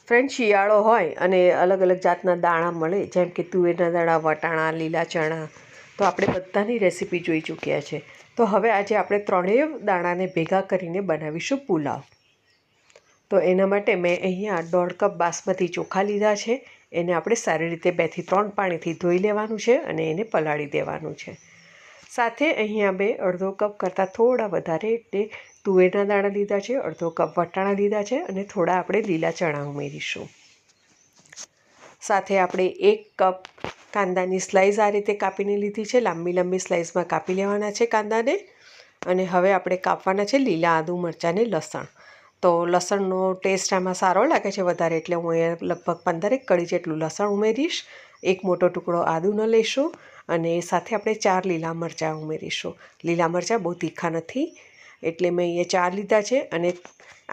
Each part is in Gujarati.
ફ્રેન્ડ, શિયાળો હોય અને અલગ અલગ જાતના દાણા મળે, જેમ કે તુવેરના દાણા, વટાણા, લીલા ચણા, તો આપણે બધાની રેસીપી જોઈ ચૂક્યા છે. તો હવે આજે આપણે ત્રણેય દાણાને ભેગા કરીને બનાવીશું પુલાવ. તો એના માટે મેં અહીંયા 1.5 કપ બાસમતી ચોખા લીધા છે. એને આપણે સારી રીતે 2 થી 3 પાણીથી ધોઈ લેવાનું છે અને એને પલાળી દેવાનું છે. સાથે અહીંયા મેં અડધો કપ કરતાં થોડા વધારે એટલે તુવેરના દાણા લીધા છે, અડધો કપ વટાણા લીધા છે અને થોડા આપણે લીલા ચણા ઉમેરીશું. સાથે આપણે 1 કપ કાંદાની સ્લાઈસ આ રીતે કાપીને લીધી છે. લાંબી લાંબી સ્લાઈસમાં કાપી લેવાના છે કાંદાને. અને હવે આપણે કાપવાના છે લીલા આદુ, મરચાં ને લસણ. તો લસણનો ટેસ્ટ આમાં સારો લાગે છે વધારે, એટલે હું અહીંયા લગભગ 15 કળી જેટલું લસણ ઉમેરીશ. 1 મોટો ટુકડો આદુનો લઈશું અને સાથે આપણે 4 લીલા મરચાં ઉમેરીશું. લીલા મરચાં બહુ તીખા નથી એટલે મેં અહીંયા 4 લીધા છે. અને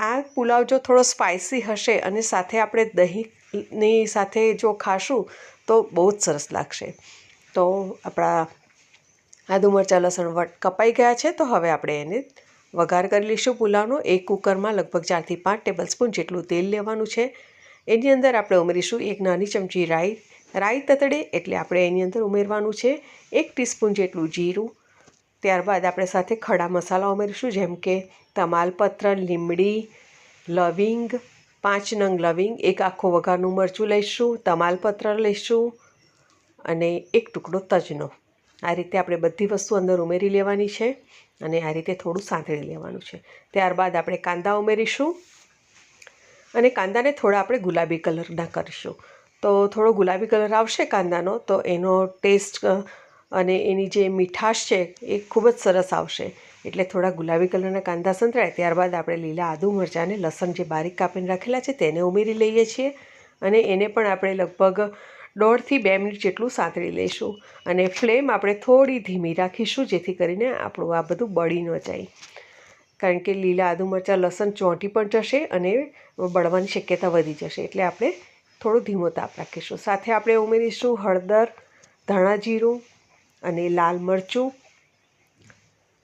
આ પુલાવ જો થોડો સ્પાઇસી હશે અને સાથે આપણે દહીંની સાથે જો ખાશું તો બહુ જ સરસ લાગશે. તો આપણા આદુ, મરચાં, લસણ કપાઈ ગયા છે. તો હવે આપણે એને વઘાર કરી લઈશું પુલાવનો. એક કુકરમાં લગભગ 4 થી 5 ટેબલસ્પૂન જેટલું તેલ લેવાનું છે. એની અંદર આપણે ઉમેરીશું 1 નાની ચમચી રાઈ. રાઈ તતડે એટલે આપણે એની અંદર ઉમેરવાનું છે 1 ટીસ્પૂન જેટલું જીરું. ત્યારબાદ આપણે સાથે ખડા મસાલા ઉમેરીશું, જેમ કે તમાલપત્ર, લીમડી, લવિંગ, 5 નંગ લવિંગ, 1 આખું વઘારનું મરચું લઈશું, તમાલપત્ર લઈશું અને 1 ટુકડો તજનો. આ રીતે આપણે બધી વસ્તુ અંદર ઉમેરી લેવાની છે અને આ રીતે થોડું સાંતળી લેવાનું છે. ત્યારબાદ આપણે કાંદા ઉમેરીશું અને કાંદાને થોડા આપણે ગુલાબી કલરના કરીશું. તો થોડો ગુલાબી કલર આવશે કાંદાનો તો એનો ટેસ્ટ અને એની જે મીઠાશ છે એ ખૂબ જ સરસ આવશે. એટલે થોડા ગુલાબી કલરના કાંદા સંતળાય ત્યારબાદ આપણે લીલા આદુ, મરચાં અને લસણ જે બારીક કાપીને રાખેલા છે તેને ઉમેરી લઈએ છીએ. અને એને પણ આપણે લગભગ 1.5 થી 2 મિનિટ જેટલું સાંતળી લઈશું. અને ફ્લેમ આપણે થોડી ધીમી રાખીશું, જેથી કરીને આપણું આ બધું બળી ન જાય. કારણ કે લીલા આદુ, મરચાં, લસણ ચોંટી પણ જશે અને બળવાની શક્યતા વધી જશે. એટલે આપણે થોડો ધીમો તાપ રાખીશું. સાથે આપણે ઉમેરીશું હળદર, ધાણા જીરું અને લાલ મરચું.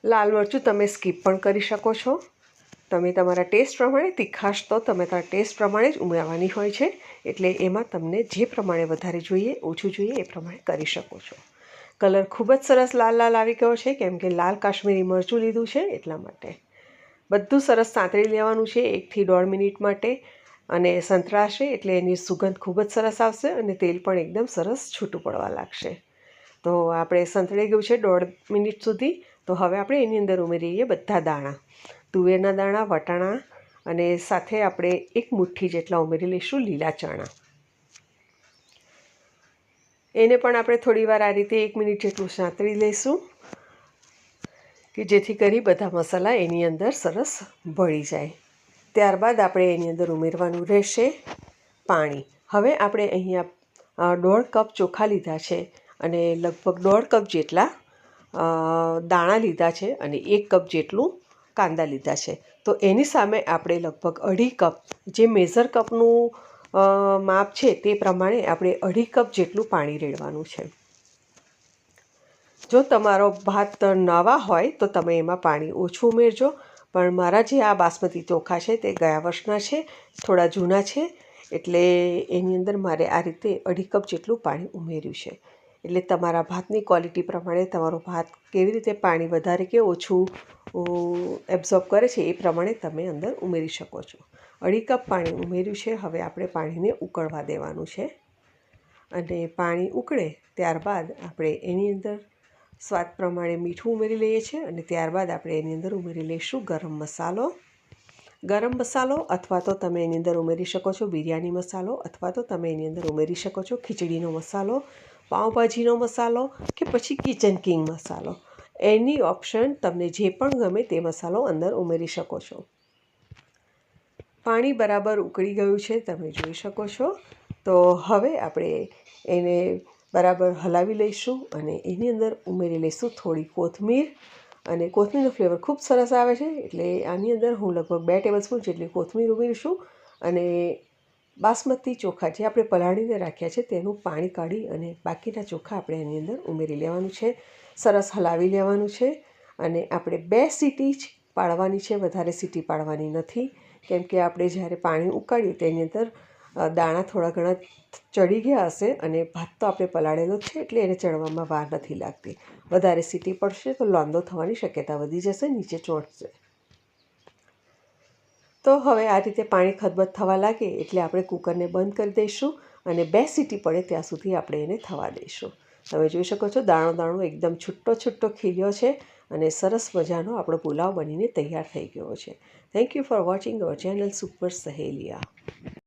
લાલ મરચું તમે સ્કીપ પણ કરી શકો છો. તમે તમારા ટેસ્ટ પ્રમાણે, તીખાશ તો તમે તમારા ટેસ્ટ પ્રમાણે જ ઉમેરવાની હોય છે. એટલે એમાં તમને જે પ્રમાણે વધારે જોઈએ, ઓછું જોઈએ એ પ્રમાણે કરી શકો છો. કલર ખૂબ જ સરસ લાલ લાલ આવી ગયો છે, કેમ કે લાલ કાશ્મીરી મરચું લીધું છે એટલા માટે. બધું સરસ સાંતળી લેવાનું છે 1 થી 1.5 મિનિટ માટે. અને સંતળાશે એટલે એની સુગંધ ખૂબ જ સરસ આવશે અને તેલ પણ એકદમ સરસ છૂટું પડવા લાગશે. તો આપણે સંતળાઈ ગયું છે 1.5 મિનિટ સુધી. તો હવે આપણે એની અંદર ઉમેરીએ બધા દાણા, તુવેરના દાણા, વટાણા અને સાથે આપણે 1 મુઠ્ઠી જેટલા ઉમેરી લઈશું લીલા ચણા. એને પણ આપણે થોડીવાર આ રીતે 1 મિનિટ જેટલું સાંતળી લઈશું કે જેથી કરી બધા મસાલા એની અંદર સરસ ભળી જાય. ત્યારબાદ આપણે એની અંદર ઉમેરવાનું રહેશે પાણી. હવે આપણે અહીંયા 1.5 કપ ચોખા લીધા છે અને લગભગ 1.5 કપ જેટલા દાણા લીધા છે અને 1 કપ જેટલું કાંદા લીધા છે. તો એની સામે આપણે લગભગ 2.5 કપ, જે મેઝર કપનું માપ છે તે પ્રમાણે આપણે 2.5 કપ જેટલું પાણી રેડવાનું છે. જો તમારો ભાત નવા હોય તો તમે એમાં પાણી ઓછું ઉમેરજો, પણ મારા જે આ બાસમતી ચોખા છે તે ગયા વર્ષના છે, થોડા જૂના છે, એટલે એની અંદર મારે આ રીતે 2.5 કપ જેટલું પાણી ઉમેર્યું છે. એટલે તમારા ભાતની ક્વોલિટી પ્રમાણે તમારો ભાત કેવી રીતે પાણી વધારે કે ઓછું એબ્ઝોર્બ કરે છે એ પ્રમાણે તમે અંદર ઉમેરી શકો છો. 2.5 કપ પાણી ઉમેર્યું છે. હવે આપણે પાણીને ઉકળવા દેવાનું છે અને પાણી ઉકળે ત્યારબાદ આપણે એની અંદર સ્વાદ પ્રમાણે મીઠું ઉમેરી લઈએ છીએ અને ત્યારબાદ આપણે એની અંદર ઉમેરી લઈશું ગરમ મસાલો. ગરમ મસાલો અથવા તો તમે એની અંદર ઉમેરી શકો છો બિરયાની મસાલો, અથવા તો તમે એની અંદર ઉમેરી શકો છો ખીચડીનો મસાલો, પાઉંભાજીનો મસાલો કે પછી કિચન કિંગ મસાલો. એની ઓપ્શન તમને જે પણ ગમે તે મસાલો અંદર ઉમેરી શકો છો. પાણી બરાબર ઉકળી ગયું છે, તમે જોઈ શકો છો. તો હવે આપણે એને બરાબર હલાવી લઈશું અને એની અંદર ઉમેરી લઈશું થોડી કોથમીર. અને કોથમીરનો ફ્લેવર ખૂબ સરસ આવે છે, એટલે આની અંદર હું લગભગ 2 ટેબલસ્પૂન જેટલી કોથમીર ઉમેરીશું. અને બાસમતી ચોખા જે આપણે પલાળીને રાખ્યા છે તેનું પાણી કાઢી અને બાકીના ચોખા આપણે એની અંદર ઉમેરી લેવાનું છે. સરસ હલાવી લેવાનું છે અને આપણે 2 સીટી જ પાડવાની છે, વધારે સીટી પાડવાની નથી. કેમ કે આપણે જ્યારે પાણી ઉકાળ્યું તેની અંદર દાણા થોડા ઘણા ચડી ગયા હશે અને ભાત તો આપણે પલાળેલો જ છે એટલે એને ચડવામાં વાર નથી લાગતી. વધારે સીટી પડશે તો લોંદો થવાની શક્યતા વધી જશે, નીચે ચોંટશે. તો હવે આ રીતે પાણી ખદબદ થવા લાગે એટલે આપણે કુકરને બંધ કરી દઈશું અને 2 સીટી પડે ત્યાં સુધી આપણે એને થવા દઈશું. તમે જોઈ શકો છો દાણો દાણો એકદમ છૂટો છૂટો ખીલ્યો છે અને સરસ મજાનો આપણો પુલાવ બનીને તૈયાર થઈ ગયો છે. Thank you for watching our channel super સહેલિયા.